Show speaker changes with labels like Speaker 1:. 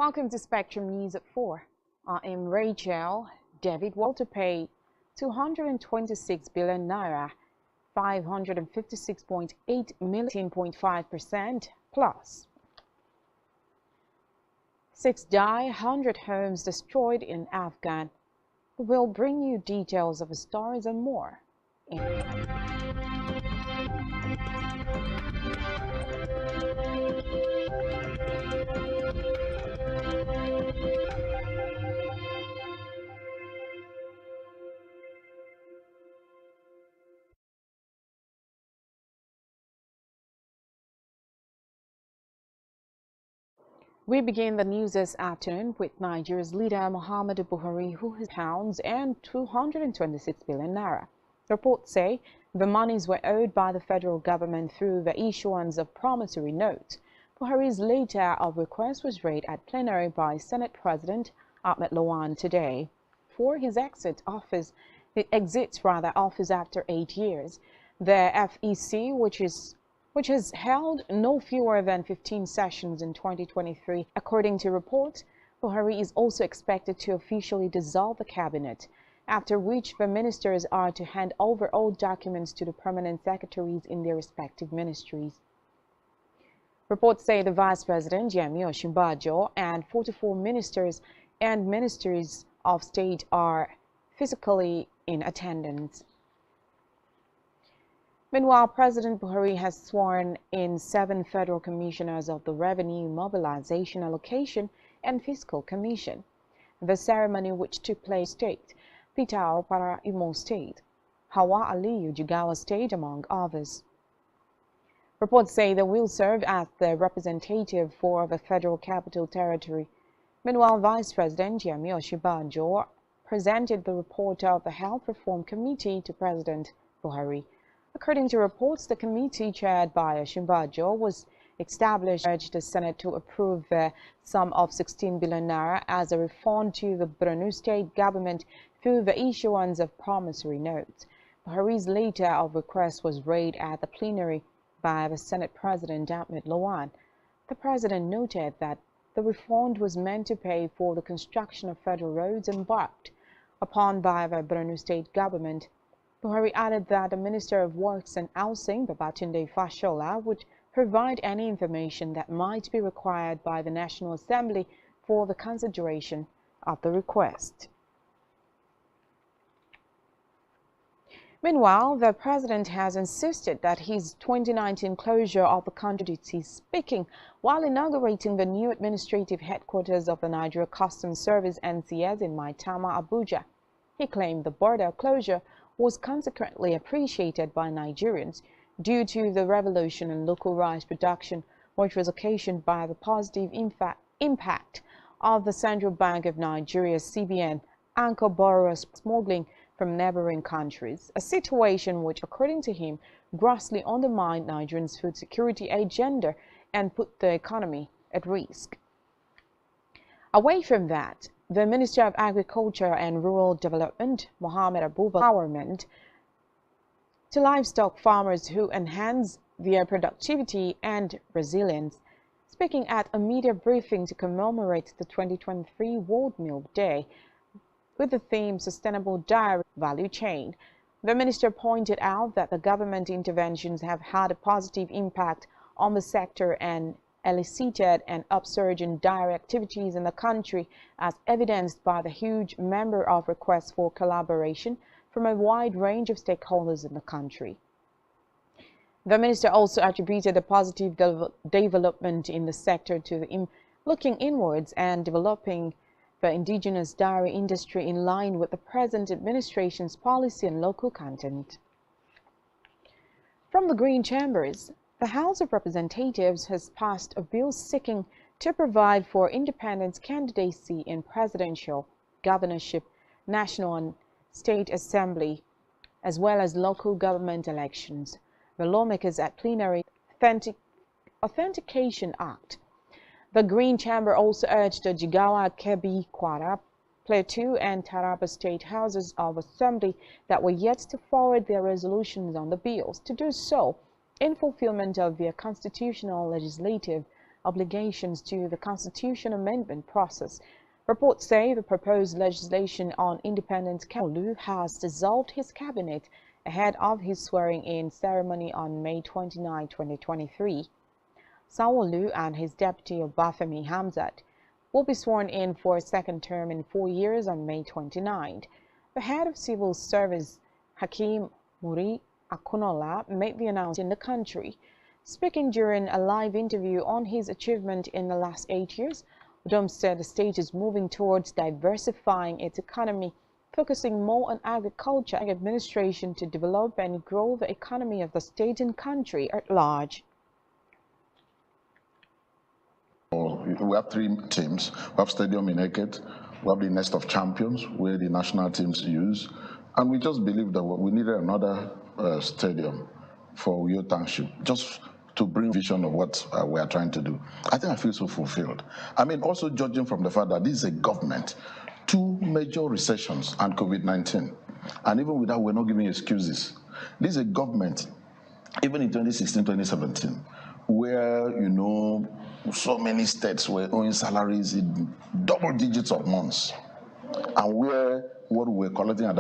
Speaker 1: Welcome to Spectrum News at 4. I am Rachel. David Walter paid 226 billion naira, 556.8 million, 10.5% plus. 6 die, 100 homes destroyed in Afghan. We'll bring you details of the stories and more. We begin the news this afternoon with Nigeria's leader Muhammadu Buhari, who has pounds and 226 billion naira. Reports say the monies were owed by the federal government through the issuance of promissory notes. Buhari's letter of request was read at plenary by Senate President Ahmed Lawan today. For his exits office after 8 years, the FEC, which has held no fewer than 15 sessions in 2023. According to reports, Buhari is also expected to officially dissolve the cabinet, after which the ministers are to hand over all documents to the permanent secretaries in their respective ministries. Reports say the Vice President, Yemi Osinbajo, and 44 ministers and ministers of state are physically in attendance. Meanwhile, President Buhari has sworn in 7 federal commissioners of the Revenue, Mobilization, Allocation, and Fiscal Commission. The ceremony, which took place state, Peter Opara, Imo State, Hawa Aliyu, Jigawa State, among others. Reports say they will serve as the representative for the Federal Capital Territory. Meanwhile, Vice President Yemi Osinbajo presented the report of the Health Reform Committee to President Buhari. According to reports, the committee chaired by Osinbajo was established to urge the Senate to approve the sum of 16 billion naira as a refund to the Borno state government through the issuance of promissory notes. Buhari's letter of request was read at the plenary by the Senate President Ahmed Lawan. The president noted that the refund was meant to pay for the construction of federal roads embarked upon by the Borno state government. Buhari added that the Minister of Works and Housing, Babatunde Fashola, would provide any information that might be required by the National Assembly for the consideration of the request. Meanwhile, the president has insisted that his 2019 closure of the country is speaking while inaugurating the new administrative headquarters of the Nigeria Customs Service (NCS) in Maitama, Abuja. He claimed the border closure was consequently appreciated by Nigerians due to the revolution in local rice production, which was occasioned by the positive impact of the Central Bank of Nigeria's CBN anchor borrowers smuggling from neighboring countries, a situation which, according to him, grossly undermined Nigerians' food security agenda and put the economy at risk. Away from that, the Minister of Agriculture and Rural Development, Mohammed Abubakar, empowerment to livestock farmers who enhance their productivity and resilience. Speaking at a media briefing to commemorate the 2023 World Milk Day with the theme Sustainable Dairy Value Chain, the minister pointed out that the government interventions have had a positive impact on the sector and elicited an upsurge in dairy activities in the country, as evidenced by the huge number of requests for collaboration from a wide range of stakeholders in the country. The minister also attributed the positive development in the sector to the looking inwards and developing the indigenous dairy industry in line with the present administration's policy and local content. From the Green Chambers, the House of Representatives has passed a bill seeking to provide for independent candidacy in presidential, governorship, national and state assembly, as well as local government elections. The lawmakers at plenary Authentication Act. The Green Chamber also urged the Jigawa, Kebbi, Kwara, Plateau, and Taraba state houses of assembly that were yet to forward their resolutions on the bills to do so in fulfillment of their constitutional, legislative, obligations to the constitution amendment process. Reports say the proposed legislation on independent Sanwo-Olu has dissolved his cabinet ahead of his swearing-in ceremony on May 29, 2023. Sanwo-Olu and his deputy Obafemi Hamzat will be sworn in for a second term in 4 years on May 29. The head of civil service, Hakeem Muri Akunola, made the announcement in the country. Speaking during a live interview on his achievement in the last 8 years, Udom said the state is moving towards diversifying its economy, focusing more on agriculture and administration to develop and grow the economy of the state and country at large.
Speaker 2: We have 3 teams. We have Stadium in Eket, we have the Nest of Champions, where the national teams use, and we just believe that we needed another stadium for Uyo Township, just to bring vision of what we are trying to do. I think I feel so fulfilled. I mean, also judging from the fact that this is a government, 2 major recessions and COVID-19, and even with that, we're not giving excuses. This is a government, even in 2016, 2017, where, you know, so many states were owing salaries in double digits of months, and where what we were collecting at that